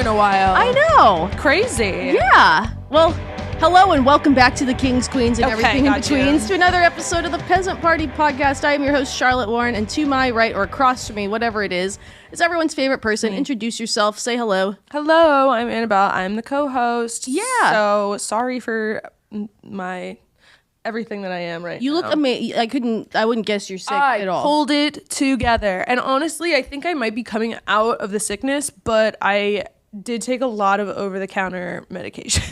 in a while. I know. Crazy. Yeah. Well, hello and welcome back to the Kings, Queens, and everything in between to another episode of the Peasant Party podcast. I am your host, Charlotte Warren, and to my right or across from me, whatever it is everyone's favorite person. Introduce yourself. Say hello. Hello, I'm Annabelle. I'm the co-host. Yeah. So sorry for my everything that I am right now. You look amazing. I wouldn't guess you're sick at all. I pulled it together. And honestly, I think I might be coming out of the sickness, but I did take a lot of over-the-counter medication.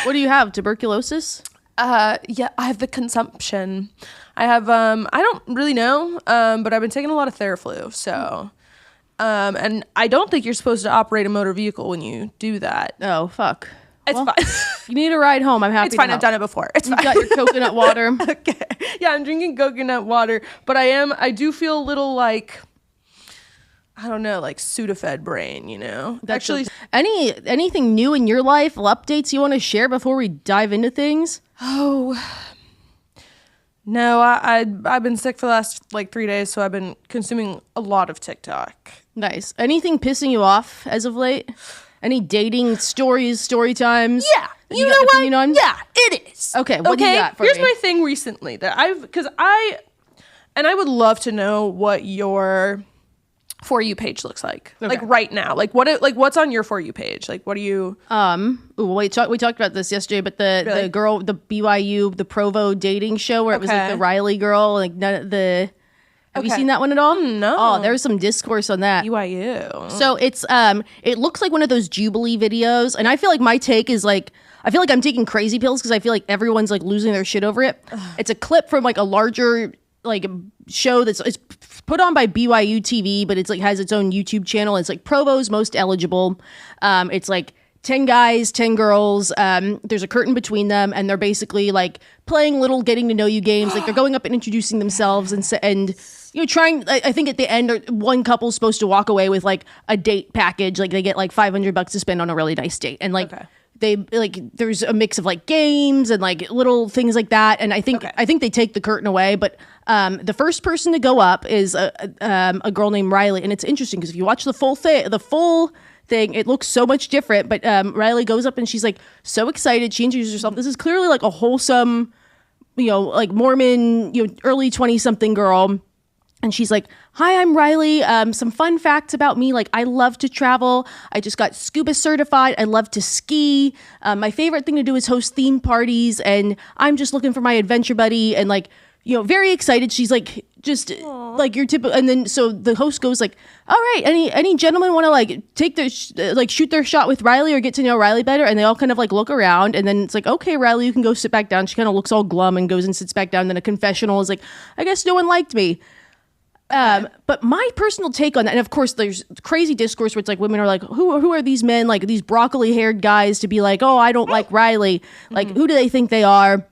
What do you have? Tuberculosis? Yeah, I have the consumption. I have, I don't really know, but I've been taking a lot of Theraflu, so. And I don't think you're supposed to operate a motor vehicle when you do that. Oh, fuck. It's fine. You need a ride home. I'm happy. It's fine. I've done it before. It's fine. You got your coconut water. Okay. Yeah, I'm drinking coconut water, but I do feel a little like, I don't know, like Sudafed brain, you know? Actually, anything new in your life, updates you want to share before we dive into things? Oh, no, I've been sick for the last like 3 days, so I've been consuming a lot of TikTok. Nice. Anything pissing you off as of late? Any dating stories, story times? Yeah. You know what? Yeah, it is. Okay, what do you got for Here's me? my thing recently that I would love to know what your For You page looks like. Okay. Like right now. Like what's on your For You page? Like what do you we talked about this yesterday, but the girl, the BYU, the Provo dating show where it was like the Riley girl, like have you seen that one at all? No. Oh, there was some discourse on that. BYU. So it's it looks like one of those Jubilee videos, and I feel like my take is like I feel like I'm taking crazy pills because I feel like everyone's like losing their shit over it. It's a clip from like a larger like show it's put on by BYU TV, but it's like has its own YouTube channel. It's like Provo's Most Eligible. It's like 10 guys, 10 girls. There's a curtain between them, and they're basically like playing little getting to know you games. Like they're going up and introducing themselves and you know, trying. I think at the end, one couple's supposed to walk away with like a date package. Like they get like $500 to spend on a really nice date, and like they like there's a mix of like games and like little things like that. And I think they take the curtain away, but the first person to go up is a girl named Riley, and it's interesting because if you watch the full thing, it looks so much different, but Riley goes up and she's like so excited. She introduces herself. This is clearly like a wholesome, you know, like Mormon, you know, early 20-something girl. And she's like, "Hi, I'm Riley. Some fun facts about me. Like, I love to travel. I just got scuba certified. I love to ski. My favorite thing to do is host theme parties. And I'm just looking for my adventure buddy." And like, you know, very excited. She's like, just like your typical. And then so the host goes like, "All right, any gentlemen want to like take their shoot their shot with Riley or get to know Riley better?" And they all kind of like look around, and then it's like, "Okay, Riley, you can go sit back down." She kind of looks all glum and goes and sits back down. And then a confessional is like, "I guess no one liked me." But my personal take on that, and of course there's crazy discourse where it's like women are like, who are these men, like these broccoli haired guys to be like, "Oh, I don't like Riley." Like, who do they think they are?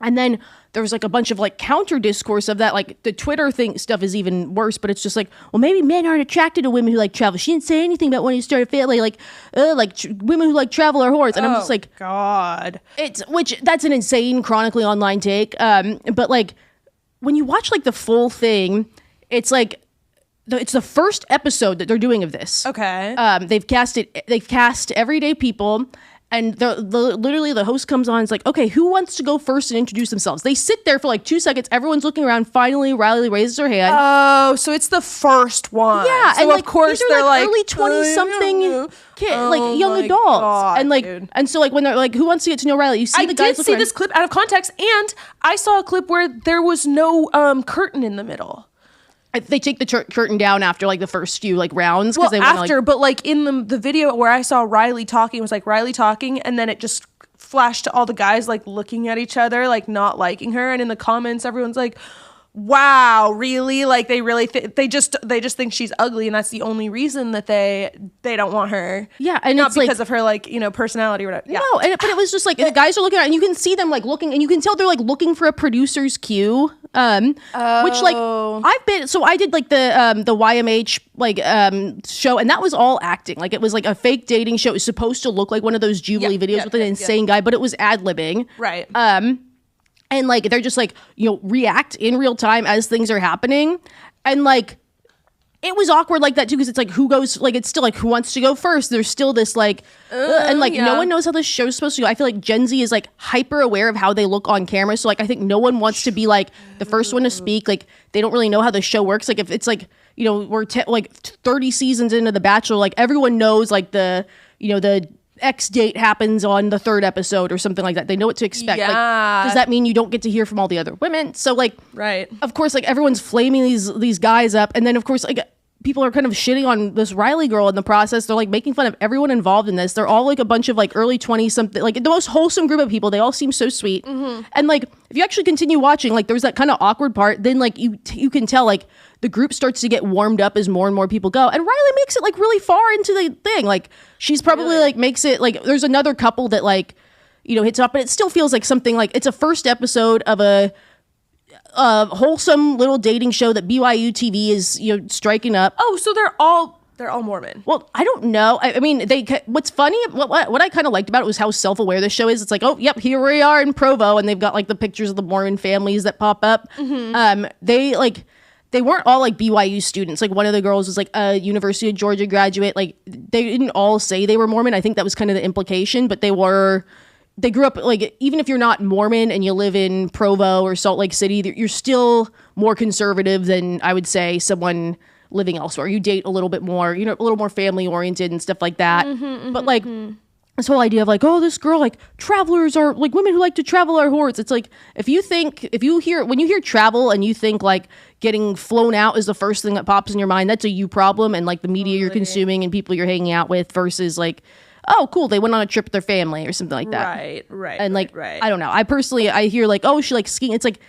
And then there was like a bunch of like counter discourse of that. Like the Twitter stuff is even worse, but it's just like, well, maybe men aren't attracted to women who like travel. She didn't say anything about when you start a family, like women who like travel are whores. And I'm just like, God, that's an insane chronically online take. But like when you watch like the full thing, it's like it's the first episode that they're doing of this. Okay. They've cast everyday people, and literally the host comes on and is like, "Okay, who wants to go first and introduce themselves?" They sit there for like 2 seconds. Everyone's looking around. Finally, Riley raises her hand. Oh, so it's the first one. Yeah, so and like, of course these are they're like early 20-something kid, like young adults, God, and like, dude. and so like when they're like, "Who wants to get to know Riley?" You see I the guys. did see this clip out of context, and I saw a clip where there was no curtain in the middle. They take the curtain down after like the first few like rounds. Well, they after, like, but like in the video where I saw Riley talking, it was like Riley talking, and then it just flashed to all the guys like looking at each other, like not liking her, and in the comments, everyone's like, "Wow, really?" Like they really they just think she's ugly, and that's the only reason that they don't want her. Yeah, and not it's because like, of her like, you know, personality or whatever. Yeah. No, but it was just like the guys are looking at it, and you can see them like looking, and you can tell they're like looking for a producer's cue. Which like I did like the YMH like show, and that was all acting. Like it was like a fake dating show. It was supposed to look like one of those Jubilee videos with an insane guy, but it was ad-libbing. Right. And like they're just like, you know, react in real time as things are happening, and like it was awkward like that too, because it's like who goes, like it's still like who wants to go first. There's still this like and like no one knows how this show's supposed to go. I feel like Gen Z is like hyper aware of how they look on camera, so like I think no one wants to be like the first one to speak. Like they don't really know how the show works. Like if it's like, you know, we're like 30 seasons into The Bachelor, like everyone knows like the, you know, the X date happens on the 3rd episode or something like that. They know what to expect. Yeah. Like, does that mean you don't get to hear from all the other women? So like, right. Of course, like everyone's flaming these guys up, and then of course like people are kind of shitting on this Riley girl in the process. They're like making fun of everyone involved in this. They're all like a bunch of like early 20s something, like the most wholesome group of people. They all seem so sweet. And like if you actually continue watching, like there's that kind of awkward part. Then like you can tell like the group starts to get warmed up as more and more people go. And Riley makes it like really far into the thing. Like she's probably like makes it like there's another couple that like, you know, hits up, but it still feels like something like it's a first episode of a wholesome little dating show that BYU TV is, you know, striking up. Oh, so they're all Mormon. Well, I don't know. I mean, what's funny, what I kind of liked about it was how self-aware this show is. It's like, oh, yep, here we are in Provo, and they've got like the pictures of the Mormon families that pop up. They weren't all like BYU students. Like one of the girls was like a University of Georgia graduate. Like they didn't all say they were Mormon. I think that was kind of the implication, but they grew up, like, even if you're not Mormon and you live in Provo or Salt Lake City, you're still more conservative than I would say someone living elsewhere. You date a little bit more, you know, a little more family oriented and stuff like that. But like this whole idea of like, oh, this girl, like travelers are like women who like to travel are whores. It's like, when you hear travel and you think like getting flown out is the first thing that pops in your mind, that's a you problem. And like the media you're consuming and people you're hanging out with versus like, oh, cool, they went on a trip with their family or something like that. Right. And like, I don't know. I hear like, oh, she likes skiing. It's like,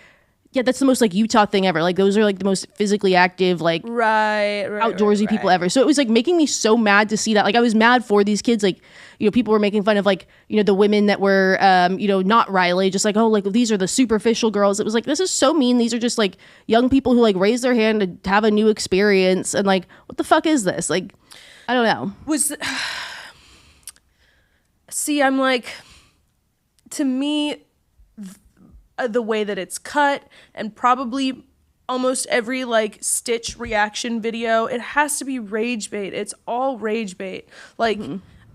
yeah, that's the most like Utah thing ever. Like those are like the most physically active, like outdoorsy people ever. So it was like making me so mad to see that. Like I was mad for these kids. Like, you know, people were making fun of like, you know, the women that were, you know, not Riley, just like, oh, like these are the superficial girls. It was like, this is so mean. These are just like young people who like raise their hand to have a new experience. And like, what the fuck is this? Like, I don't know. See, I'm like, to me, the way that it's cut and probably almost every like Stitch reaction video, it has to be rage bait. It's all rage bait. Like,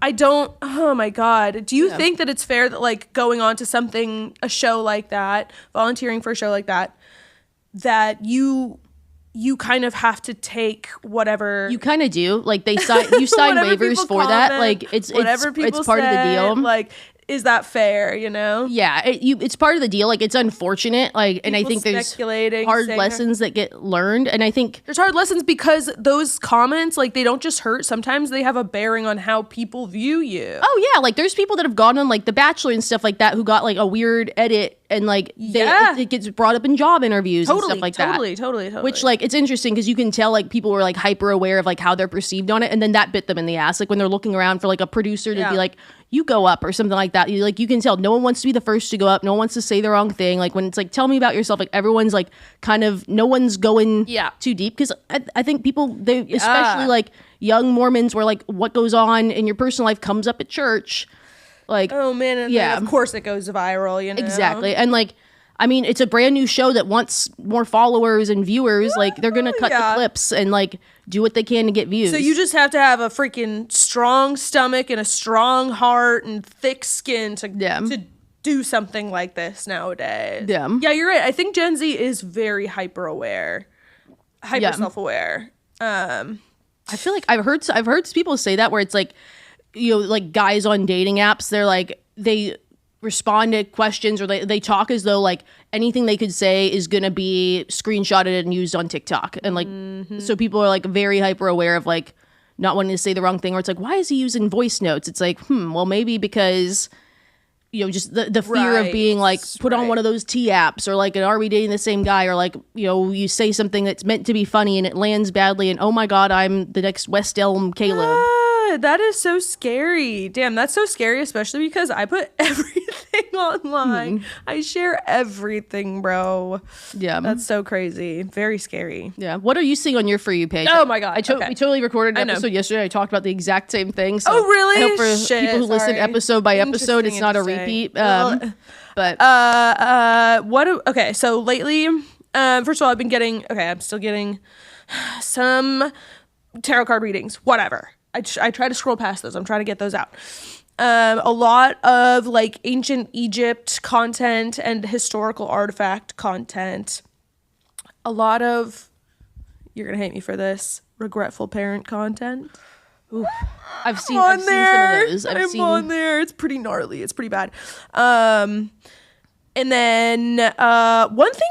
I don't, oh my God. Do you think that it's fair that like going on to a show like that, volunteering for a show like that, that you kind of have to take whatever you kind of do, like you sign waivers for that, like it's part of the deal. Like, is that fair? You know? Yeah, it's part of the deal. Like, it's unfortunate. Like, and I think there's hard lessons that get learned, and I think there's hard lessons because those comments, like, they don't just hurt. Sometimes they have a bearing on how people view you. Oh yeah, like there's people that have gone on like The Bachelor and stuff like that who got like a weird edit. And like it gets brought up in job interviews and stuff like that. Totally. Which like it's interesting because you can tell like people were like hyper aware of like how they're perceived on it, and then that bit them in the ass. Like when they're looking around for like a producer to be like, you go up or something like that. You can tell no one wants to be the first to go up. No one wants to say the wrong thing. Like when it's like, tell me about yourself. Like everyone's like kind of no one's going too deep because I think people especially like young Mormons where like what goes on in your personal life comes up at church. Like, oh man, and then of course it goes viral, you know? Exactly. And like, I mean, it's a brand new show that wants more followers and viewers. Like, they're going to cut the clips and like do what they can to get views. So you just have to have a freaking strong stomach and a strong heart and thick skin to do something like this nowadays. Yeah, you're right. I think Gen Z is very hyper self-aware. I feel like I've heard people say that where it's like, you know, like guys on dating apps, they're like, they respond to questions or they talk as though like anything they could say is gonna be screenshotted and used on TikTok. And like so people are like very hyper aware of like not wanting to say the wrong thing, or it's like, why is he using voice notes? It's like, well, maybe because, you know, just the fear of being like put on one of those T apps, or like an are we dating the same guy, or like, you know, you say something that's meant to be funny and it lands badly and oh my God, I'm the next West Elm Caleb. That is so scary. Damn, that's so scary, especially because I put everything online. I share everything, bro. Yeah. That's so crazy. Very scary. Yeah. What are you seeing on your For You page? Oh my God. We totally recorded an episode yesterday. I talked about the exact same thing. So oh, really? I hope for people who listen episode by episode, it's not a repeat. Okay, so lately, first of all, I'm still getting some tarot card readings, whatever. I try to scroll past those. I'm trying to get those out. A lot of like ancient Egypt content and historical artifact content. A lot of, you're going to hate me for this, regretful parent content. Oof. I've seen some of those. I'm on there. It's pretty gnarly. It's pretty bad. And then one thing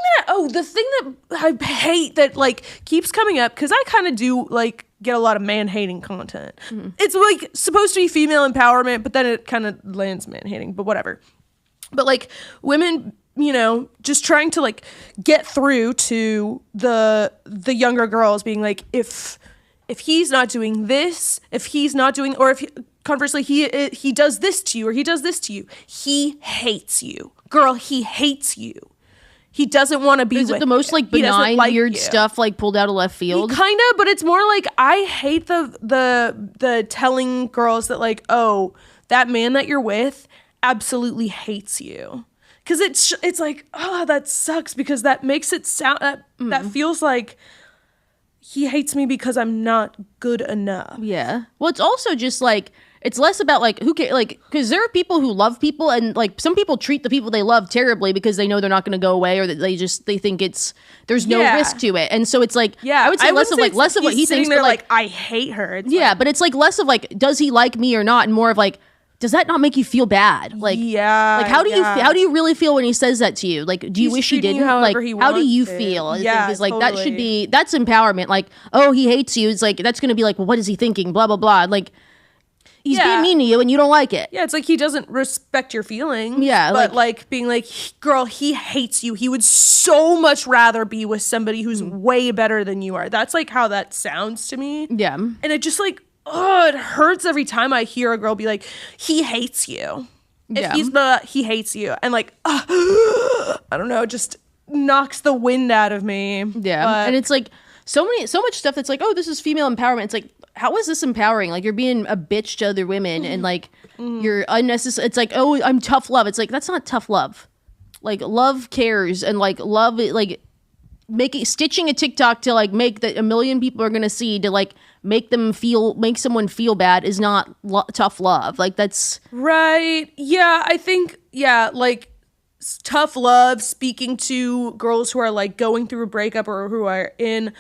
the thing that I hate that like keeps coming up, because I kind of do like get a lot of man-hating content. Mm-hmm. It's like supposed to be female empowerment, but then it kind of lands man-hating, but whatever. But like women, you know, just trying to like get through to the younger girls, being like, if he's not doing this, if he's not doing, or if conversely he does this to you, or he does this to you, he hates you. Girl, he hates you. He doesn't want to be with you. Is it the most like benign, weird stuff like pulled out of left field? Kind of, but it's more like I hate the telling girls that like, oh, that man that you're with absolutely hates you. Because it's like, oh, that sucks, because that makes it sound, that feels like he hates me because I'm not good enough. Yeah. Well, it's also just like, it's less about like who can, like, because there are people who love people, and like some people treat the people they love terribly because they know they're not going to go away, or that they think there's no risk to it, and so it's like, I would say less of what he thinks, but like I hate her. It's but it's like less of like, does he like me or not, and more of like, does that not make you feel bad? Like, like how do you really feel when he says that to you? Like, do you wish he didn't? Like, how do you feel? Yeah, because like totally. That's empowerment. Like, oh, he hates you. It's like, that's going to be like, well, what is he thinking? Blah blah blah. Like, he's being mean to you and you don't like it. Yeah, it's like he doesn't respect your feelings. Yeah, but like being like, girl, he hates you. He would so much rather be with somebody who's way better than you are. That's like how that sounds to me. Yeah, and it just like, oh, it hurts every time I hear a girl be like, he hates you. If he's not, he hates you. And like, I don't know, it just knocks the wind out of me. Yeah. But, and it's like so much stuff that's like, oh, this is female empowerment. It's like, how is this empowering? Like, you're being a bitch to other women and like you're unnecessary. It's like, oh, I'm tough love. It's like, that's not tough love. Like, love cares, and like love, like stitching a TikTok to like make that a million people are gonna see to like make someone feel bad is not tough love. Like, that's right. Yeah, I think like tough love, speaking to girls who are like going through a breakup or who are in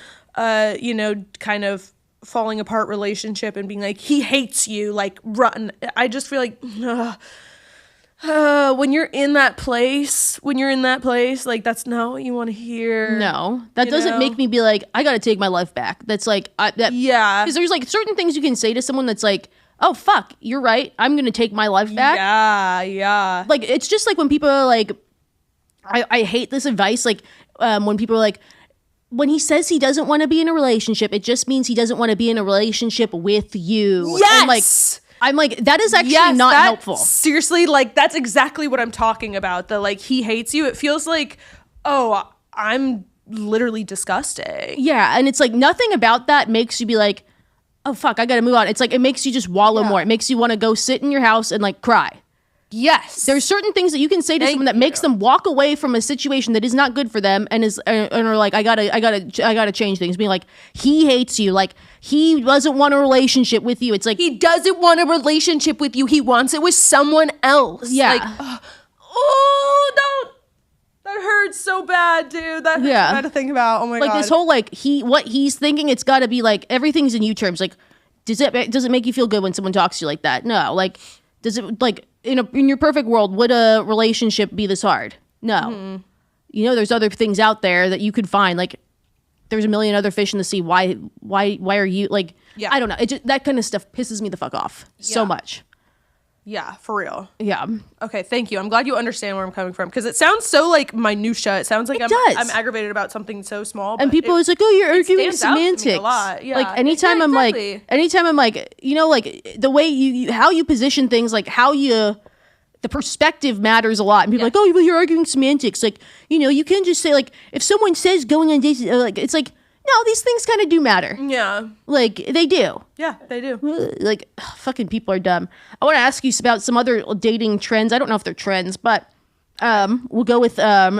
you know, kind of falling apart relationship and being like, he hates you, like, run. I just feel like when you're in that place, like, that's not what you want to hear. No, that doesn't make me be like, I gotta take my life back. That's like, because there's like certain things you can say to someone that's like, oh fuck, you're right, I'm gonna take my life back. Yeah. Like, it's just like when people are like, I hate this advice, like when people are like, when he says he doesn't want to be in a relationship, it just means he doesn't want to be in a relationship with you. Yes. I'm like, that is actually not helpful. Seriously, like, that's exactly what I'm talking about. The like, he hates you. It feels like, oh, I'm literally disgusting. Yeah, and it's like nothing about that makes you be like, oh fuck, I gotta move on. It's like, it makes you just wallow more. It makes you want to go sit in your house and like cry. Yes. There's certain things that you can say to someone that makes them walk away from a situation that is not good for them, and are like, I gotta change things. Being like, he hates you. Like, he doesn't want a relationship with you. It's like, he doesn't want a relationship with you. He wants it with someone else. Yeah. Like, don't. That hurts so bad, dude. That hurts bad to think about. Oh my god. Like, this whole like what he's thinking, it's got to be like, everything's in you terms. Like, does it make you feel good when someone talks to you like that? No. Like, does it, like, in your perfect world, would a relationship be this hard? No. Mm-hmm. You know, there's other things out there that you could find. Like, there's a million other fish in the sea. Why are you like? Yeah. I don't know. It just, that kind of stuff pisses me the fuck off so much. Yeah, for real. Yeah. Okay, thank you. I'm glad you understand where I'm coming from, because it sounds so like minutia. It sounds like I'm aggravated about something so small. And people is like, oh, you're arguing semantics. A lot. Yeah. Like, anytime I'm like, you know, like the way you how you position things, like how you, the perspective matters a lot. And people are like, oh, well, you're arguing semantics. Like, you know, you can just say, like, if someone says going on dates, like, it's like, no, these things kind of do matter. Yeah. Like, they do. Yeah, they do. Like, fucking people are dumb. I want to ask you about some other dating trends. I don't know if they're trends, but We'll go with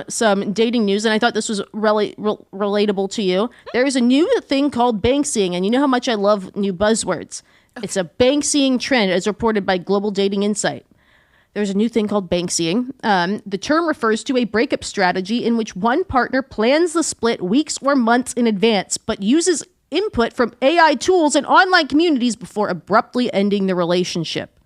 some dating news, and I thought this was relatable to you. There is a new thing called Banksying, and you know how much I love new buzzwords. Okay. It's a Banksying trend, as reported by Global Dating Insight. There's a new thing called Banksying. The term refers to a breakup strategy in which one partner plans the split weeks or months in advance, but uses input from AI tools and online communities before abruptly ending the relationship.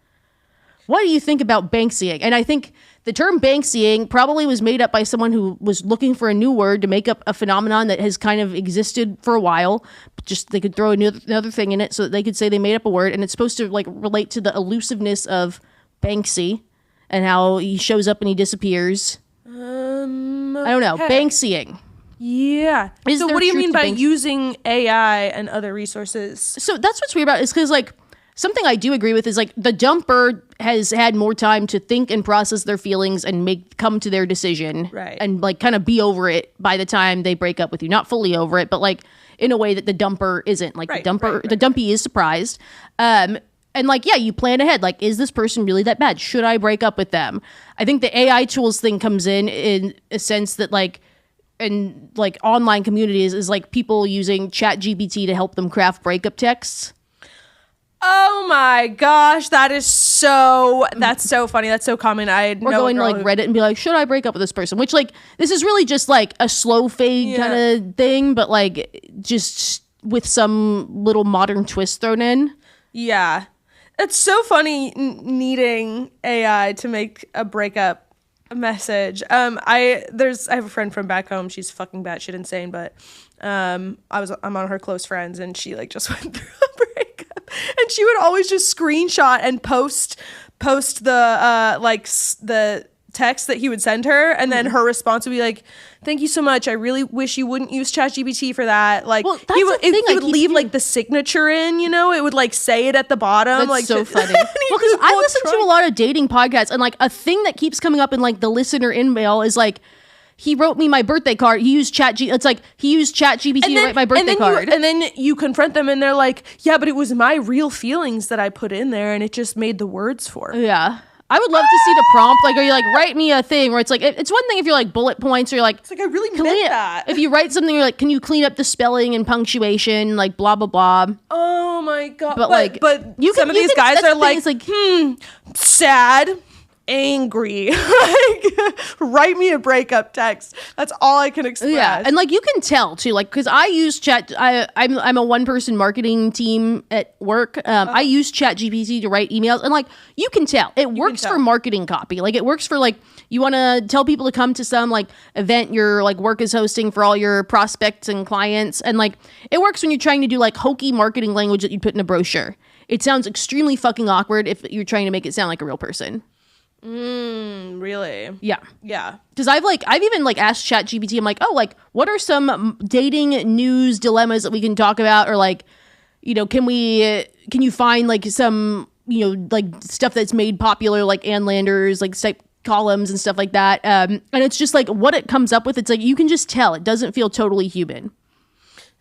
What do you think about Banksying? And I think the term Banksying probably was made up by someone who was looking for a new word to make up a phenomenon that has kind of existed for a while. Just they could throw another thing in it so that they could say they made up a word, and it's supposed to like relate to the elusiveness of Banksy and how he shows up and he disappears. I don't know. Banksying. Yeah. So what do you mean by using AI and other resources? So that's what's weird about it, is because like something I do agree with is like the dumper has had more time to think and process their feelings and come to their decision, right? And like kind of be over it by the time they break up with you. Not fully over it, but like in a way that the dumper isn't. Like the dumpy is surprised. And like, yeah, you plan ahead. Like, is this person really that bad? Should I break up with them? I think the AI tools thing comes in a sense that like, in like online communities is like people using ChatGPT to help them craft breakup texts. Oh my gosh, that's so funny. That's so common. Or going to like Reddit and be like, should I break up with this person? Which like, this is really just like a slow fade kind of thing, but like just with some little modern twist thrown in. Yeah. It's so funny needing AI to make a breakup message. I have a friend from back home. She's fucking batshit insane, but I'm on her close friends, and she like just went through a breakup, and she would always just screenshot and post the text that he would send her, and then her response would be like, thank you so much, I really wish you wouldn't use ChatGPT for that. Like, well, he would leave like the signature in, you know, it would like say it at the bottom. That's like so funny. Well, because I listen to a lot of dating podcasts, and like a thing that keeps coming up in like the listener email is like, he wrote me my birthday card. He used ChatGPT to write my birthday card. And then you confront them, and they're like, yeah, but it was my real feelings that I put in there, and it just made the words for it. Yeah. I would love to see the prompt. Like, are you like, write me a thing where it's like, it's one thing if you're like bullet points, or you're like, it's like, I really meant that. If you write something, you're like, can you clean up the spelling and punctuation, like blah, blah, blah. Oh my God. But some of these guys are like, sad, angry, like, write me a breakup text. That's all I can express. Yeah, and like you can tell too, like, because I use I'm a one-person marketing team at work. I use ChatGPT to write emails, and like you can tell it works for marketing copy. Like it works for like, you want to tell people to come to some like event your like work is hosting for all your prospects and clients, and like it works when you're trying to do like hokey marketing language that you put in a brochure. It sounds extremely fucking awkward if you're trying to make it sound like a real person. Really? Yeah. Yeah. Because I've even like asked ChatGPT, I'm like, oh, like what are some dating news dilemmas that we can talk about, or like, you know, can you find like some, you know, like stuff that's made popular, like Ann Landers, like type columns and stuff like that. And it's just like what it comes up with. It's like you can just tell it doesn't feel totally human.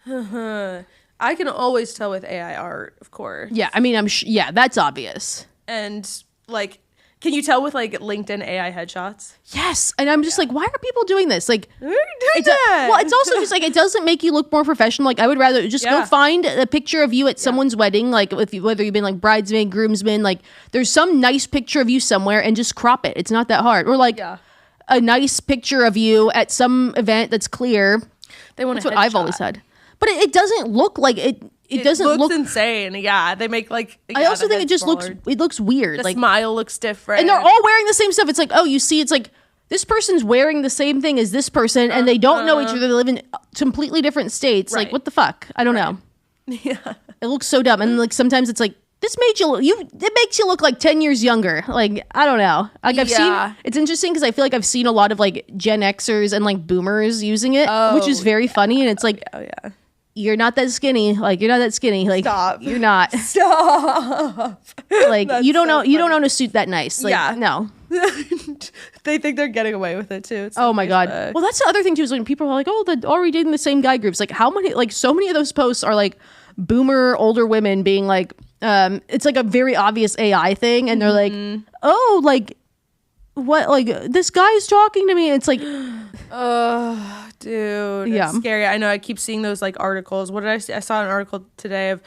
I can always tell with AI art, of course. Yeah, I mean, yeah, that's obvious. And like, can you tell with like LinkedIn AI headshots? Yes, and I'm just like, why are people doing this? Like, why are you doing that? Well, it's also just like it doesn't make you look more professional. Like, I would rather just go find a picture of you at someone's wedding, like whether you've been like bridesmaid, groomsman, like there's some nice picture of you somewhere, and just crop it. It's not that hard. Or like a nice picture of you at some event that's clear. That's what I've always had. But it doesn't look like it. It doesn't look insane. Yeah, they make like. I also think it just looks weird. The like smile looks different, and they're all wearing the same stuff. It's like, oh, you see, it's like this person's wearing the same thing as this person, and they don't know each other. They live in completely different states. Right. Like, what the fuck? I don't know. Yeah, it looks so dumb, and like sometimes it's like this it makes you look like 10 years younger. Like, I don't know. Like I've seen. It's interesting because I feel like I've seen a lot of like Gen Xers and like Boomers using it, which is very funny, and it's like, oh yeah. You're not that skinny. Like, you're not that skinny. Like, stop. You're not. Stop. Like, you don't know. You don't own a suit that nice. Like, no. They think they're getting away with it too. It's oh my God. Well, that's the other thing too, is when people are like, oh, they're already dating the same guy groups. Like, how many? Like, so many of those posts are like boomer older women being like, it's like a very obvious AI thing, and they're like, oh, like, what, like, this guy's talking to me. It's like, Oh, dude. Yeah. It's scary. I know I keep seeing those like articles. What did I see? I saw an article today of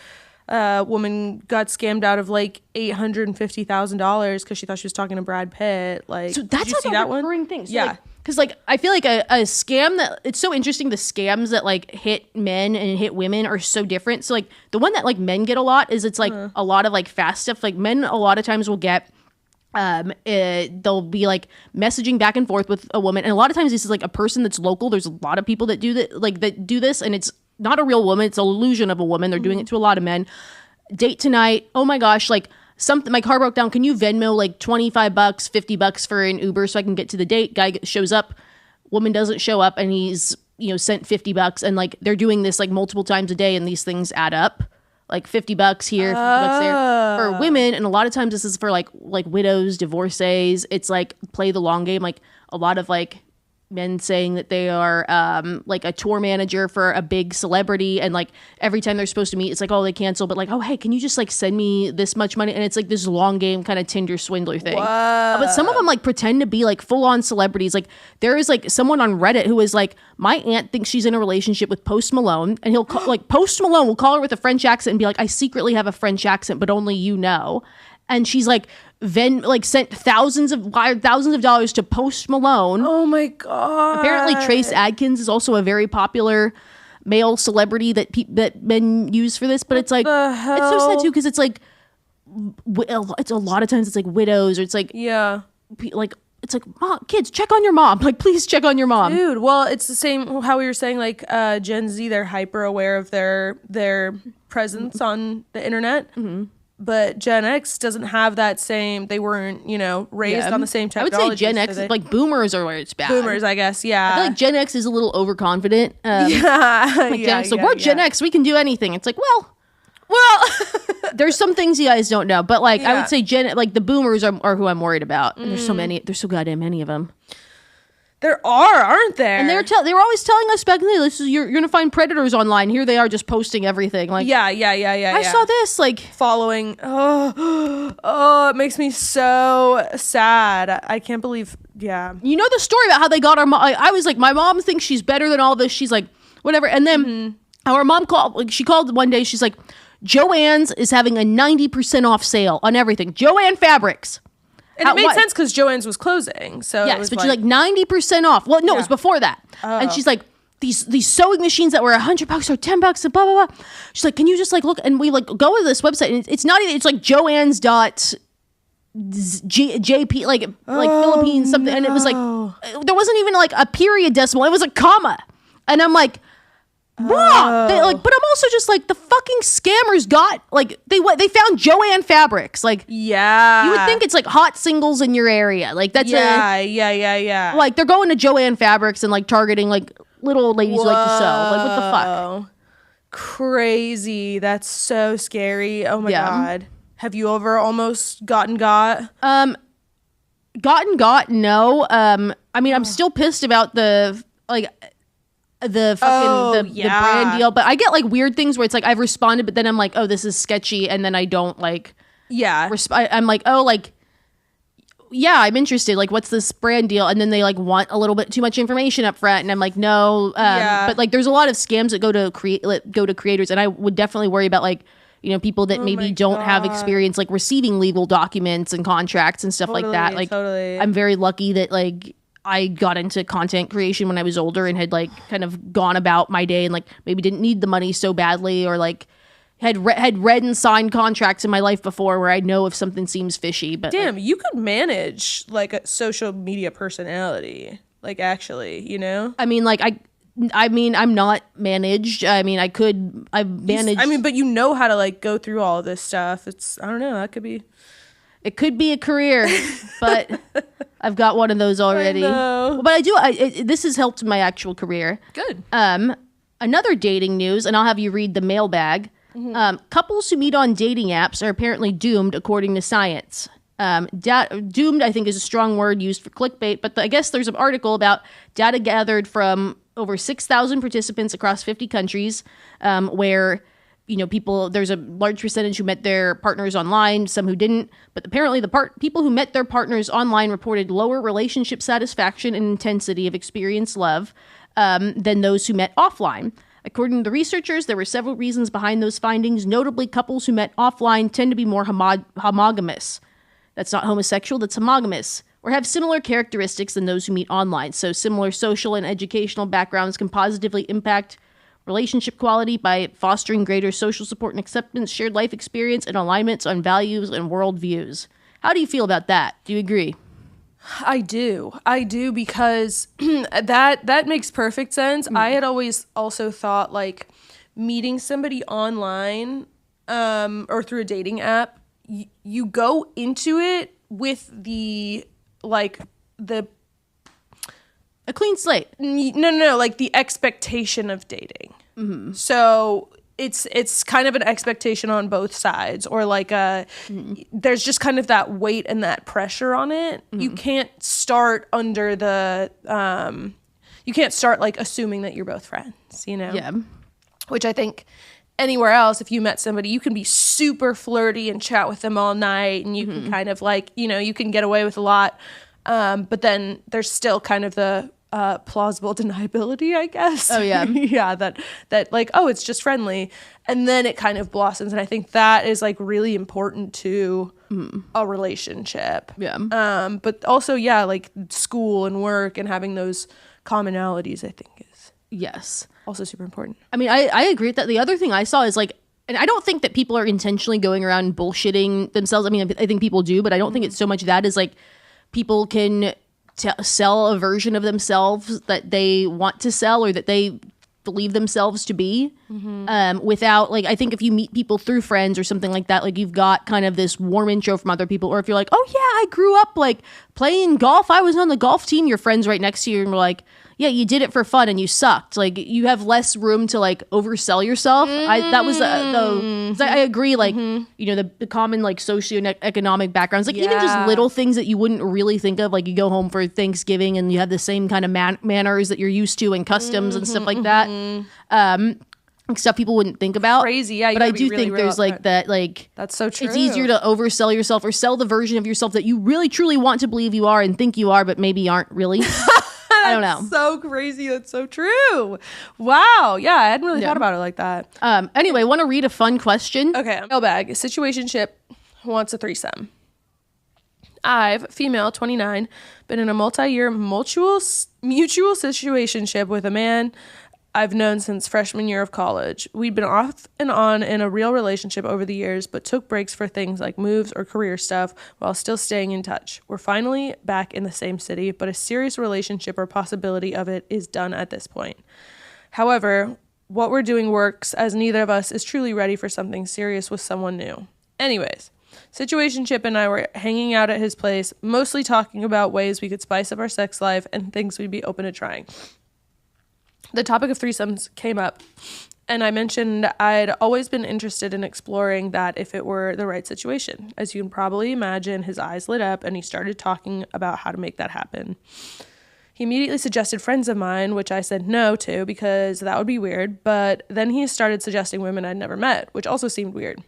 a woman got scammed out of like $850,000 because she thought she was talking to Brad Pitt. Like, so did that's you like see a that one? recurring thing. So, Yeah. Because like I feel like a scam that, it's so interesting, the scams that like hit men and hit women are so different. So like the one that like men get a lot is it's like a lot of like fast stuff. Like men a lot of times will get they'll be like messaging back and forth with a woman, and a lot of times this is like a person that's local. There's a lot of people that do that, like that do this, and it's not a real woman, it's an illusion of a woman. They're doing it to a lot of men. Date tonight, oh my gosh, like something, my car broke down, can you Venmo like $25 $50 for an Uber so I can get to the date? Guy shows up, woman doesn't show up, and he's, you know, sent $50, and like they're doing this like multiple times a day, and these things add up. Like $50 here, $50 there for women, and a lot of times this is for like widows, divorcees. It's like play the long game. Like a lot of like men saying that they are like a tour manager for a big celebrity, and like every time they're supposed to meet, it's like, oh, they cancel, but like, oh, hey, can you just like send me this much money? And it's like this long game kind of Tinder swindler thing. But some of them like pretend to be like full on celebrities. Like there is like someone on Reddit who is like, my aunt thinks she's in a relationship with Post Malone, and he'll call, like Post Malone will call her with a French accent and be like, I secretly have a French accent, but only you know. And she's like sent thousands of dollars to Post Malone. Oh my god! Apparently, Trace Adkins is also a very popular male celebrity that men use for this. But it's like it's so sad too, because it's like it's a lot of times it's like widows, or it's like like it's like, mom, kids, check on your mom. Like, please check on your mom, dude. Well, it's the same how we were saying. Like Gen Z, they're hyper aware of their presence on the internet. Mm-hmm. But Gen X doesn't have that same. They weren't, you know, raised on the same technology. I would say Gen X, like boomers are where it's bad. Boomers, I guess, yeah. I feel like Gen X is a little overconfident. So we're Gen X. We can do anything. It's like, well, there's some things you guys don't know, but like I would say the boomers are who I'm worried about. And there's so many. There's so goddamn many of them. There aren't there? And they were always telling us back in the day, this is you're gonna find predators online. Here they are, just posting everything. Like I saw this, like following. Oh, it makes me so sad. I can't believe. Yeah, you know the story about how they got our mom. I was like, my mom thinks she's better than all this. She's like, whatever. And then our mom called. Like, she called one day. She's like, Joann's is having a 90% off sale on everything. Joann Fabrics. And it made sense because Joann's was closing. So yes, but she's like 90% off. Well, no, it was before that. And she's like, these sewing machines that were $100 or $10 and blah blah blah. She's like, can you just like look? And we like go to this website, and it's not even. It's like Joann's JP like Philippines something, and it was like there wasn't even like a period decimal. It was a comma, and I'm like. Wow. But I'm also just like, the fucking scammers got like they found Joann Fabrics. Like, yeah, you would think it's like hot singles in your area. Like that's yeah. Like they're going to Joann Fabrics and like targeting like little old ladies who like to sew. Like what the fuck? Crazy. That's so scary. Oh my god. Have you ever almost gotten got? No. I mean, I'm still pissed about the brand deal, but I get like weird things where it's like I've responded, but then I'm like, oh, this is sketchy, and then I don't like I'm like, oh, like I'm interested, like what's this brand deal, and then they like want a little bit too much information up front, and I'm like, no. But like there's a lot of scams that go to creators, and I would definitely worry about like, you know, people that maybe don't have experience like receiving legal documents and contracts and stuff like that. Like I'm very lucky that like I got into content creation when I was older and had like kind of gone about my day and like maybe didn't need the money so badly, or like had read and signed contracts in my life before where I know if something seems fishy. But damn, you could manage like a social media personality, like actually, you know? I mean, I'm not managed. I mean, I've managed. I mean, but you know how to like go through all of this stuff. I don't know, it could be a career, but I've got one of those already. But I do. This has helped my actual career. Good. Another dating news, and I'll have you read the mailbag. Mm-hmm. Couples who meet on dating apps are apparently doomed, according to science. Doomed, I think, is a strong word used for clickbait, but I guess there's an article about data gathered from over 6,000 participants across 50 countries, where people, there's a large percentage who met their partners online, some who didn't. But apparently people who met their partners online reported lower relationship satisfaction and intensity of experienced love than those who met offline. According to the researchers, there were several reasons behind those findings. Notably, couples who met offline tend to be more homogamous. That's not homosexual, that's homogamous. Or have similar characteristics than those who meet online. So similar social and educational backgrounds can positively impact relationship quality by fostering greater social support and acceptance, shared life experience, and alignments on values and worldviews. How do you feel about that? Do you agree? I do because that makes perfect sense. I had always also thought like meeting somebody online or through a dating app, you go into it with A clean slate. No, like the expectation of dating. Mm-hmm. So it's kind of an expectation on both sides, or like there's just kind of that weight and that pressure on it. Mm-hmm. You can't start you can't start like assuming that you're both friends, Yeah. Which I think anywhere else, if you met somebody, you can be super flirty and chat with them all night, and you can kind of like, you can get away with a lot. But then there's still kind of the plausible deniability, I guess. Oh, yeah. Yeah, that like, oh, it's just friendly. And then it kind of blossoms. And I think that is like really important to a relationship. Yeah. But also, yeah, like school and work and having those commonalities, I think is Yes. also super important. I mean, I agree with that. The other thing I saw is like, and I don't think that people are intentionally going around bullshitting themselves. I mean, I think people do, but I don't think it's so much that as like people can sell a version of themselves that they want to sell or that they believe themselves to be without like, I think if you meet people through friends or something like that, like you've got kind of this warm intro from other people, or if you're like, oh yeah, I grew up like playing golf, I was on the golf team, your friends right next to you and we're like, yeah, you did it for fun and you sucked. Like you have less room to like oversell yourself. That was I agree. Like the common like socioeconomic backgrounds, like even just little things that you wouldn't really think of. Like you go home for Thanksgiving and you have the same kind of manners that you're used to and customs and stuff like that. Like stuff people wouldn't think about. Crazy, yeah. But I do think there's like that. Like that's so true. It's easier to oversell yourself or sell the version of yourself that you really truly want to believe you are and think you are, but maybe aren't really. I don't know. So crazy. That's so true. Wow. Yeah, I hadn't really thought about it like that. Anyway, want to read a fun question? Okay. Mailbag. Situationship wants a threesome. I've, female, 29, been in a multi-year mutual situationship with a man I've known since freshman year of college. We'd been off and on in a real relationship over the years, but took breaks for things like moves or career stuff while still staying in touch. We're finally back in the same city, but a serious relationship or possibility of it is done at this point. However, what we're doing works as neither of us is truly ready for something serious with someone new. Anyways, situationship and I were hanging out at his place, mostly talking about ways we could spice up our sex life and things we'd be open to trying. The topic of threesomes came up, and I mentioned I'd always been interested in exploring that if it were the right situation. As you can probably imagine, his eyes lit up, and he started talking about how to make that happen. He immediately suggested friends of mine, which I said no to because that would be weird, but then he started suggesting women I'd never met, which also seemed weird.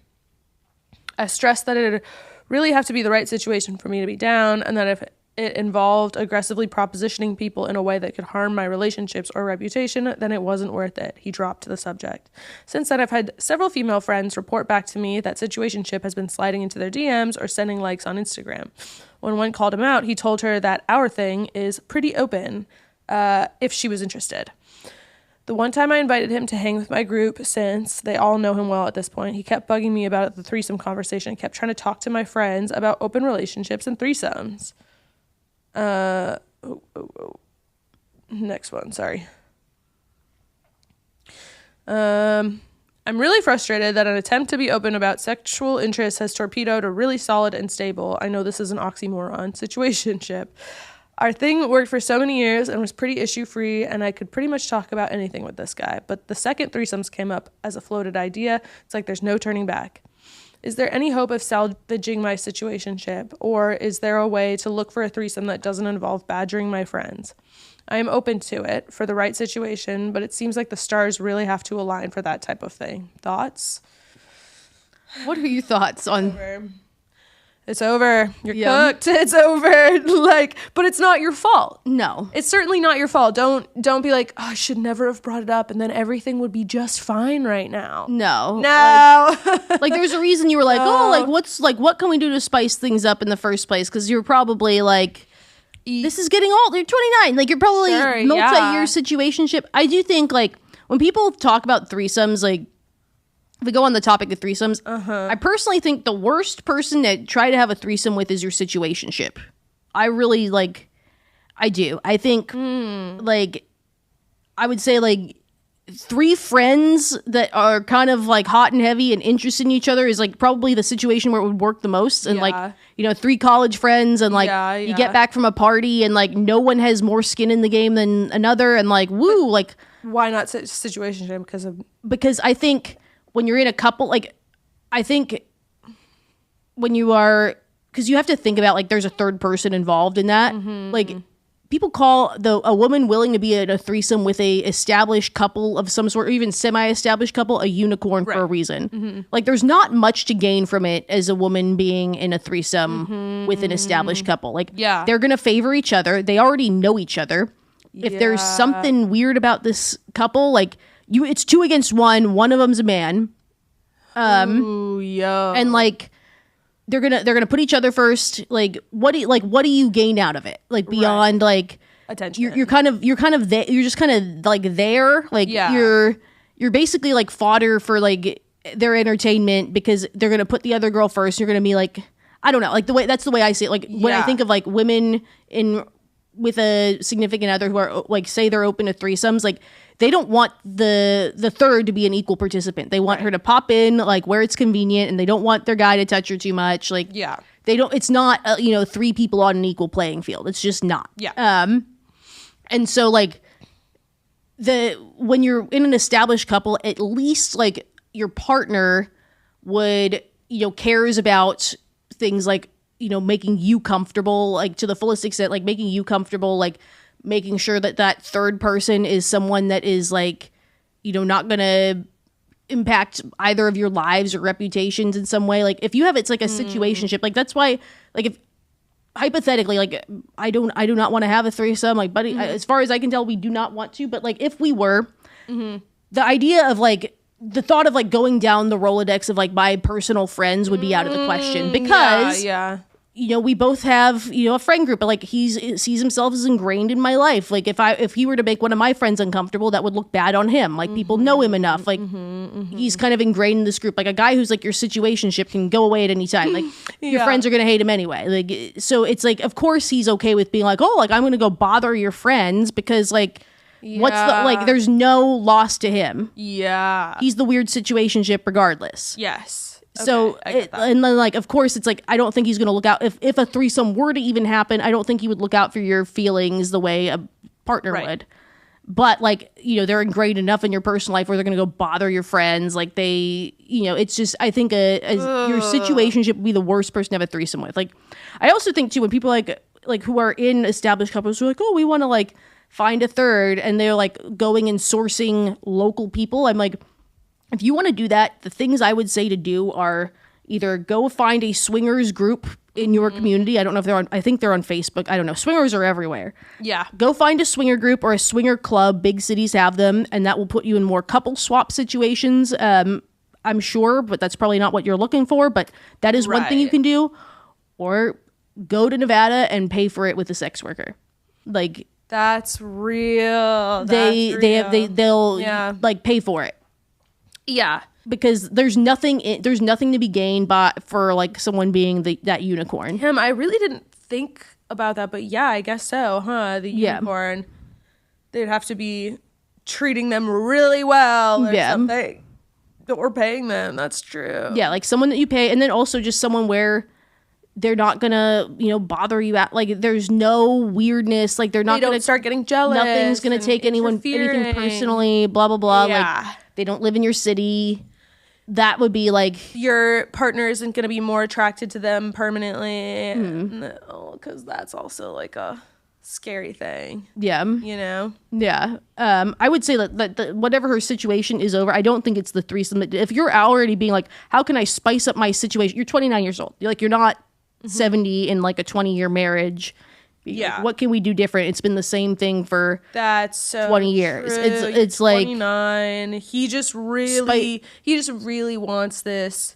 I stressed that it'd really have to be the right situation for me to be down, and that if it involved aggressively propositioning people in a way that could harm my relationships or reputation, then it wasn't worth it. He dropped the subject. Since then, I've had several female friends report back to me that situationship has been sliding into their DMs or sending likes on Instagram. When one called him out, he told her that our thing is pretty open if she was interested. The one time I invited him to hang with my group, since they all know him well at this point, he kept bugging me about the threesome conversation and kept trying to talk to my friends about open relationships and threesomes. Next one, sorry. I'm really frustrated that an attempt to be open about sexual interest has torpedoed a really solid and stable, I know this is an oxymoron, situationship. Our thing worked for so many years and was pretty issue-free, and I could pretty much talk about anything with this guy. But the second threesomes came up as a floated idea. It's like there's no turning back. Is there any hope of salvaging my situationship, or is there a way to look for a threesome that doesn't involve badgering my friends? I am open to it for the right situation, but it seems like the stars really have to align for that type of thing. Thoughts? What are your thoughts on... It's over. You're cooked. It's over. Like, but it's not your fault. No. It's certainly not your fault. Don't be like, oh, I should never have brought it up, and then everything would be just fine right now. No. Like there's a reason you were like, oh, like what can we do to spice things up in the first place? Because you're probably like, this is getting old. You're 29. Like you're probably multi-year situationship. I do think like when people talk about threesomes, like if we go on the topic of threesomes, I personally think the worst person to try to have a threesome with is your situationship. I really I do. I think like I would say like 3 friends that are kind of like hot and heavy and interested in each other is like probably the situation where it would work the most. And like, 3 college friends and like you get back from a party and like no one has more skin in the game than another and like woo, like why not situationship? Because I think when you're in a couple, like, I think when you are, because you have to think about, like, there's a third person involved in that. Like, people call a woman willing to be in a threesome with a established couple of some sort, or even semi-established couple, a unicorn for a reason. Like, there's not much to gain from it as a woman being in a threesome with an established couple. Like, they're going to favor each other. They already know each other. If there's something weird about this couple, like, it's 2 against 1. One of them's a man. And like they're gonna put each other first. Like what do you gain out of it? Like beyond like attention. You're just kind of like there. Like you're basically like fodder for like their entertainment because they're gonna put the other girl first. You're gonna be like, I don't know, like that's the way I see it. Like when I think of like women with a significant other who are like say they're open to threesomes, like they don't want the third to be an equal participant. They want her to pop in like where it's convenient, and they don't want their guy to touch her too much. Like they don't. It's not 3 people on an equal playing field. It's just not. And so like when you're in an established couple, at least like your partner would cares about things like making you comfortable, like to the fullest extent, like making you comfortable, like making sure that third person is someone that is like, not going to impact either of your lives or reputations in some way. Like if you have, it's like a situationship, like that's why, like if hypothetically, like I do not want to have a threesome, like, buddy, as far as I can tell, we do not want to, but like if we were, the idea of like, the thought of like going down the Rolodex of like my personal friends would be out of the question because we both have a friend group, but like he sees himself as ingrained in my life. Like if he were to make one of my friends uncomfortable, that would look bad on him. Like people know him enough. Like he's kind of ingrained in this group. Like a guy who's like your situationship can go away at any time. Like your friends are gonna hate him anyway. Like so it's like of course he's okay with being like, oh, like I'm gonna go bother your friends because like. What's the like? There's no loss to him. He's the weird situationship regardless. So and then like of course it's like I don't think he's gonna look out if a threesome were to even happen. I don't think he would look out for your feelings the way a partner would. But like they're ingrained enough in your personal life where they're gonna go bother your friends. Like they it's just I think your situationship would be the worst person to have a threesome with. Like I also think too when people like who are in established couples who are like, oh, we want to like find a third, and they're like going and sourcing local people. I'm like, if you want to do that, the things I would say to do are either go find a swingers group in your community. I don't know if they're on, I think they're on Facebook. I don't know. Swingers are everywhere. Go find a swinger group or a swinger club. Big cities have them, and that will put you in more couple swap situations. I'm sure, but that's probably not what you're looking for, but that is one thing you can do. Or go to Nevada and pay for it with a sex worker. Like, that's real. They'll like pay for it. Because there's nothing to be gained for like someone being that unicorn. I really didn't think about that, but I guess so, huh? The unicorn. They'd have to be treating them really well or something. That we're paying them. That's true. Like someone that you pay, and then also just someone where they're not gonna, bother you out. Like, there's no weirdness. Like, they're not gonna start getting jealous. Nothing's gonna take anything personally. Blah blah blah. Like, they don't live in your city. that would be like your partner isn't going to be more attracted to them permanently. No, because that's also like a scary thing. Yeah. You know? Yeah. I would say that whatever her situation is over, I don't think it's the threesome. If you're already being like, how can I spice up my situation? You're 29 years old. You're not 70 in like a 20-year marriage. Yeah. Like, what can we do different? It's been the same thing for that's so 20 years. True. It's like 29. He just really wants this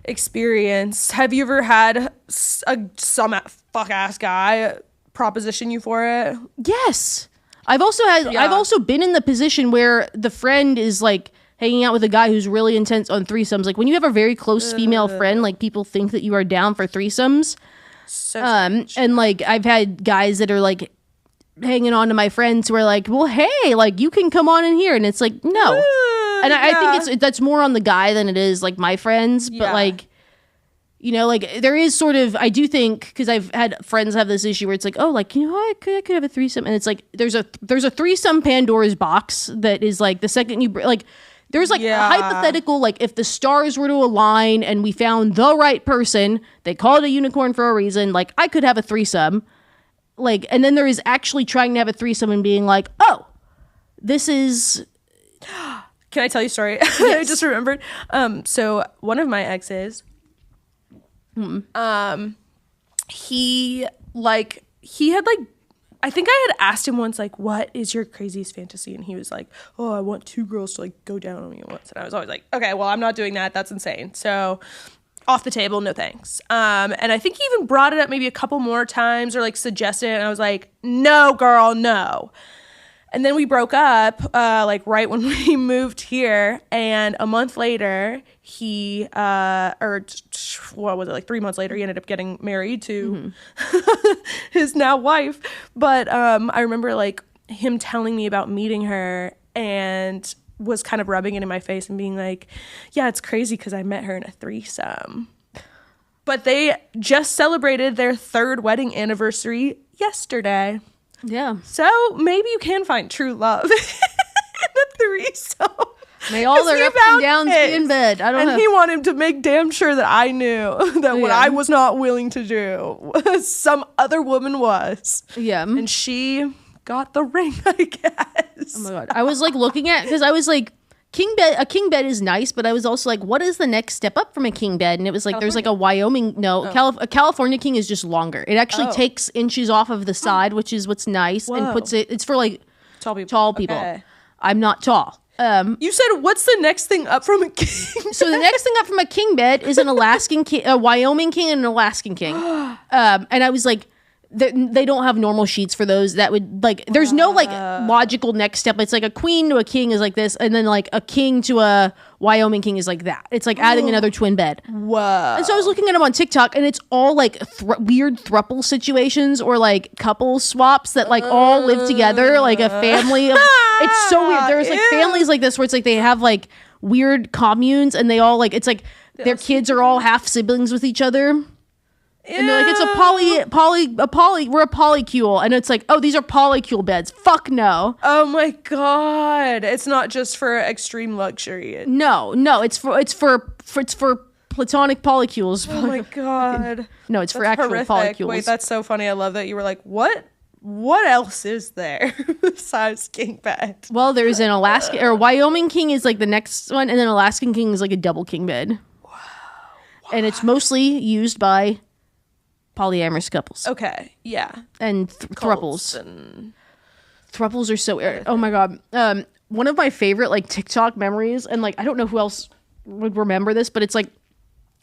experience. Have you ever had some fuck ass guy proposition you for it? Yes. I've also been in the position where the friend is like hanging out with a guy who's really intense on threesomes. Like when you have a very close female friend, like people think that you are down for threesomes. So and like I've had guys that are like hanging on to my friends who are like, well, hey, like you can come on in here, and it's like no. And I think that's more on the guy than it is like my friends, but like, you know, like there is sort of, I do think, because I've had friends have this issue where it's like, oh, like, you know, I could have a threesome, and it's like there's a threesome Pandora's box that is like the second you like. There's like a hypothetical, like if the stars were to align and we found the right person, they call it a unicorn for a reason, like I could have a threesome. Like, and then there is actually trying to have a threesome and being like, oh, this is... Can I tell you a story? Yes. I just remembered. So one of my exes, he had like, I think I had asked him once, like, what is your craziest fantasy? And he was like, oh, I want two girls to, like, go down on me once. And I was always like, okay, well, I'm not doing that. That's insane. So off the table, no thanks. And I think he even brought it up maybe a couple more times or, like, suggested it. And I was like, no, girl, no. And then we broke up, like, right when we moved here. And a month later, he, what was it, like 3 months later, he ended up getting married to his now wife. But I remember, like, him telling me about meeting her and was kind of rubbing it in my face and being like, yeah, it's crazy because I met her in a threesome. But they just celebrated their 3rd wedding anniversary yesterday. Yeah. So maybe you can find true love in a threesome. May all their ups and downs be in bed. I don't know. And he wanted to make damn sure that I knew that what I was not willing to do, some other woman was. Yeah. And she got the ring, I guess. Oh my God. I was like looking at, because I was like, a king bed is nice, but I was also like, what is the next step up from a king bed? And it was like, There's like a Wyoming, a California king is just longer. It actually takes inches off of the side, which is what's nice, and puts it's for like tall people. Okay. I'm not tall. You said, what's the next thing up from a king? So the next thing up from a king bed is an Alaskan king, a Wyoming king, and an Alaskan king. And I was like, they don't have normal sheets for those. That would like, there's no like logical next step. It's like a queen to a king is like this, and then like a king to a Wyoming king is like that. It's like adding another twin bed. Whoa. And so I was looking at them on TikTok, and it's all like weird throuple situations or like couple swaps that like all live together, like a family of. It's so weird. There's like families like this where it's like they have like weird communes, and they all like, it's like their kids are all half siblings with each other. And they're like, it's we're a polycule. And it's like, oh, these are polycule beds. Fuck no. Oh my God. It's not just for extreme luxury. No, it's for platonic polycules. Oh my God. No, it's for actual polycules. Wait, that's so funny. I love that you were like, what else is there besides king bed? Well, there's an Alaska or Wyoming king is like the next one, and then Alaskan king is like a double king bed. Wow. And it's mostly used by polyamorous couples. Okay, yeah. And thruples. And thruples are so... Oh my God. One of my favorite like TikTok memories, and like I don't know who else would remember this, but it's like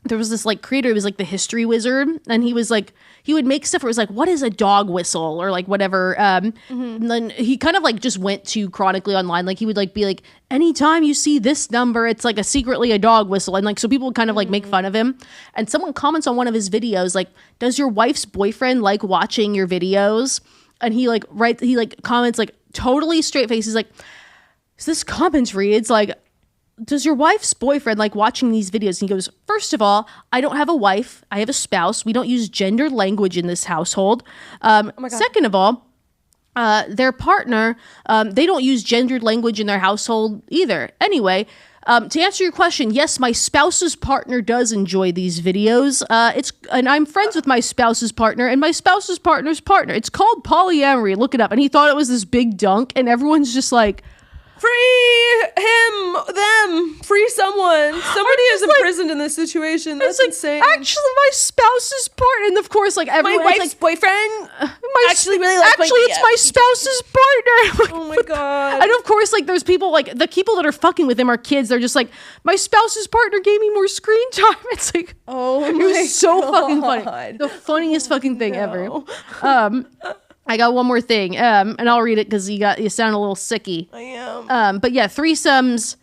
there was this like creator, it was like the History Wizard, and he was like, he would make stuff where it was like, what is a dog whistle? Or like whatever. And then he kind of like just went to chronically online. Like he would like be like, anytime you see this number, it's like secretly a dog whistle. And like, so people would kind of like make fun of him. And someone comments on one of his videos, like, does your wife's boyfriend like watching your videos? And he like comments like totally straight face. He's like, so this comment reads like, does your wife's boyfriend like watching these videos? And he goes, first of all, I don't have a wife. I have a spouse. We don't use gendered language in this household. Second of all, their partner, they don't use gendered language in their household either. Anyway, To answer your question, yes, my spouse's partner does enjoy these videos. And I'm friends with my spouse's partner and my spouse's partner's partner. It's called polyamory. Look it up. And he thought it was this big dunk, and everyone's just like, free him, them, free someone. Somebody is imprisoned in this situation. That's insane. Actually, my spouse's partner, and of course, like everyone, my wife's boyfriend. Actually, it's my spouse's partner. Oh my god! And of course, like there's people like the people that are fucking with him are kids. They're just like, my spouse's partner gave me more screen time. It's like, it was so fucking funny. The funniest fucking thing ever. I got one more thing, and I'll read it because you sound a little sicky. I am. But yeah, threesomes.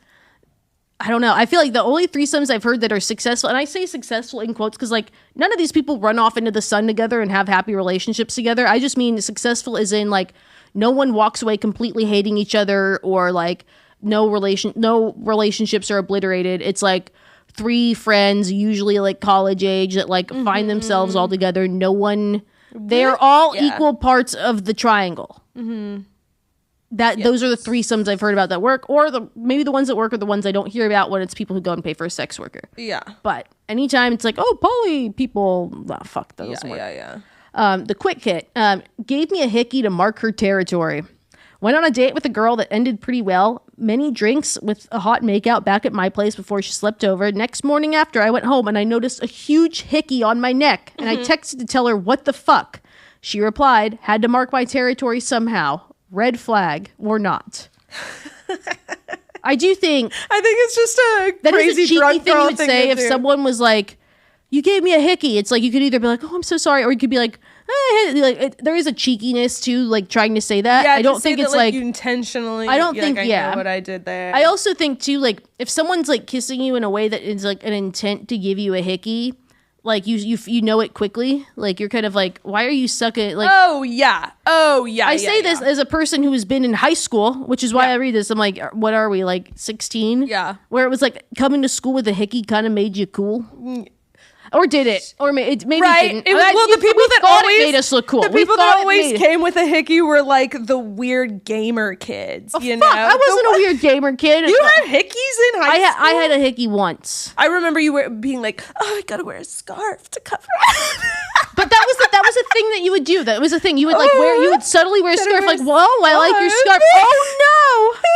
I don't know. I feel like the only threesomes I've heard that are successful, and I say successful in quotes because like none of these people run off into the sun together and have happy relationships together. I just mean successful as in like no one walks away completely hating each other, or like no relationships are obliterated. It's like three friends, usually like college age, that like find themselves all together. No one. They're all equal parts of the triangle. Mm-hmm. Those are the threesomes I've heard about that work, or maybe the ones that work are the ones I don't hear about when it's people who go and pay for a sex worker. Yeah. But anytime it's like, oh, poly people, fuck those. Yeah. The quick hit gave me a hickey to mark her territory. Went on a date with a girl that ended pretty well. Many drinks with a hot makeout back at my place before she slept over. Next morning after, I went home and I noticed a huge hickey on my neck. And I texted to tell her, what the fuck? She replied, had to mark my territory somehow. Red flag or not. I think it's just a crazy cheeky drunk thing girl you would thing say to if do. someone was like, you gave me a hickey. It's like you could either be like, oh, I'm so sorry, or you could be like, there is a cheekiness to like trying to say that. Yeah, I don't think it's like you intentionally. I don't think I know what I did there. I also think too, like if someone's like kissing you in a way that is like an intent to give you a hickey, like you know it quickly. Like you're kind of like, why are you sucking? Like, oh yeah. I say this as a person who has been in high school, which is why I read this. I'm like, what are we, like 16? Yeah. Where it was like coming to school with a hickey kind of made you cool. Or did it? Or maybe it didn't. The people that always made us look cool. The people that always came with a hickey were like the weird gamer kids. You know, I wasn't a weird gamer kid. You had hickeys in high school. I had a hickey once. I remember you being like, "Oh, I gotta wear a scarf to cover it." But that was a thing that you would do. That was a thing you would like wear. You would subtly wear a scarf. Like, whoa, I like your scarf. Oh no.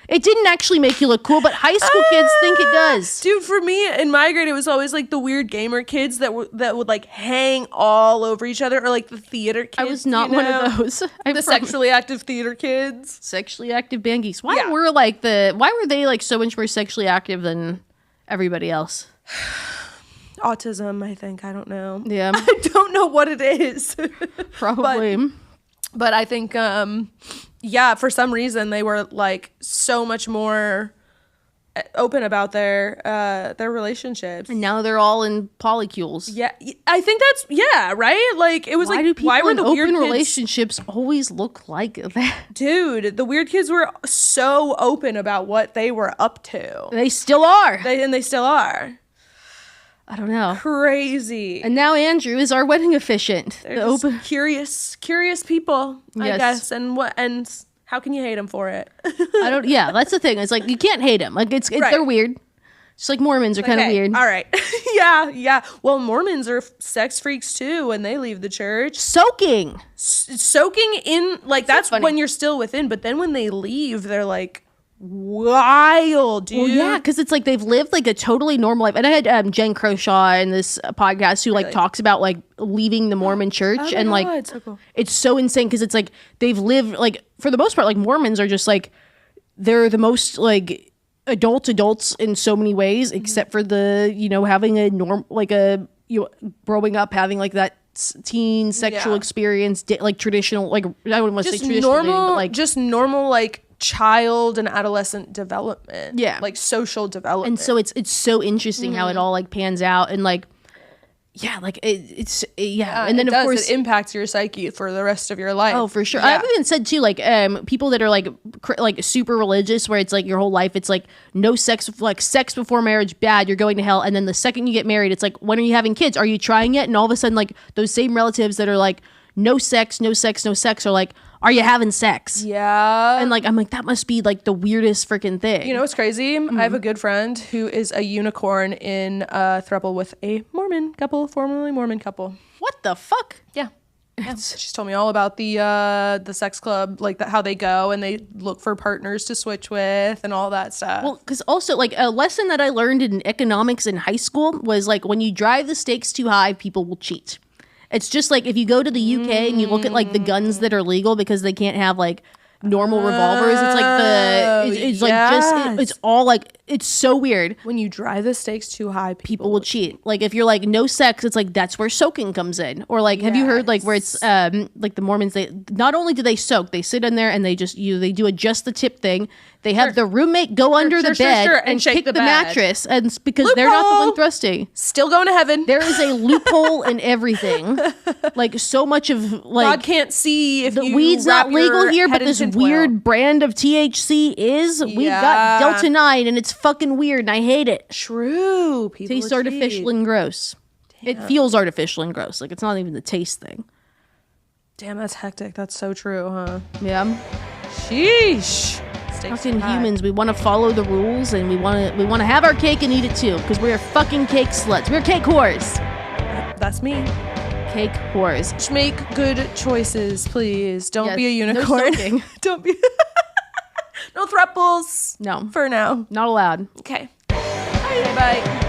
It didn't actually make you look cool, but high school kids think it does. Dude, for me, in my grade, it was always like the weird gamer kids that would like hang all over each other, or like the theater kids. I was not one of those. The sexually active theater kids. Sexually active band geeks. Why were they like so much more sexually active than everybody else? Autism, I think. I don't know. Yeah. I don't know what it is. Probably. But I think, for some reason they were like so much more open about their relationships. And now they're all in polycules. Yeah, I think that's, right? Like, it was why were in the open weird relationships always look like that? Dude, the weird kids were so open about what they were up to. They still are. They still are. I don't know. Crazy. And now Andrew is our wedding officiant. They're just curious people, I guess. And how can you hate them for it? That's the thing. It's like, you can't hate them. Like it's right. They're weird. Just like Mormons are kind of weird. All right. Yeah. Well, Mormons are sex freaks too when they leave the church. Soaking in, like, that's when you're still within. But then when they leave, they're like, wild, dude. Well, yeah, because it's like they've lived like a totally normal life. And I had Jen Croshaw in this podcast who like talks about like leaving the Mormon church, and like it's so cool. It's so insane because it's like they've lived like, for the most part, like Mormons are just like, they're the most like adults in so many ways, except for the, having a growing up having like that teen sexual experience, like traditional, like I wouldn't want to say traditional dating, but like just normal like child and adolescent development, like social development. And so it's so interesting how it all like pans out, and like it's and then of course it impacts your psyche for the rest of your life. Oh, for sure. I've even said too, like people that are like super religious, where it's like your whole life it's like no sex, like sex before marriage bad, you're going to hell, and then the second you get married it's like, when are you having kids, are you trying it? And all of a sudden like those same relatives that are like, no sex, no sex, no sex, or like, are you having sex? Yeah. And like, I'm like, that must be like the weirdest freaking thing. You know what's crazy? I have a good friend who is a unicorn in a throuple with a Mormon couple, formerly Mormon couple. What the fuck? Yeah. She's told me all about the sex club, like how they go and they look for partners to switch with and all that stuff. Well, because also like a lesson that I learned in economics in high school was like when you drive the stakes too high, people will cheat. It's just like if you go to the UK and you look at like the guns that are legal because they can't have like normal revolvers. It's like it's like just it's all like it's so weird. When you drive the stakes too high, people will cheat. Like if you're like no sex, it's like that's where soaking comes in. Or like have you heard like where it's like the Mormons, they not only do they soak, they sit in there and they just they do a just the tip thing. They have the roommate go under the bed and shake kick the bed. mattress, and because Loophole. they're not the one thrusting. Still going to heaven. There is a loophole in everything. Like so much of like God can't see if the you weed's wrap not legal your here, head but in this tinfoil. weird brand of THC is. We've got Delta 9 and it's fucking weird and I hate it. True. People Tastes artificial and gross. It feels artificial and gross. Like it's not even the taste thing. Damn, that's hectic. That's so true, huh? Yeah. Sheesh. Fucking humans, we want to follow the rules and we want to have our cake and eat it too because we're fucking cake sluts. We're cake whores. That's me. Cake whores. Just make good choices, please. Don't be a No unicorn. soaking. Don't be. No thruples. No. For now. Not allowed. Okay. Bye. Bye.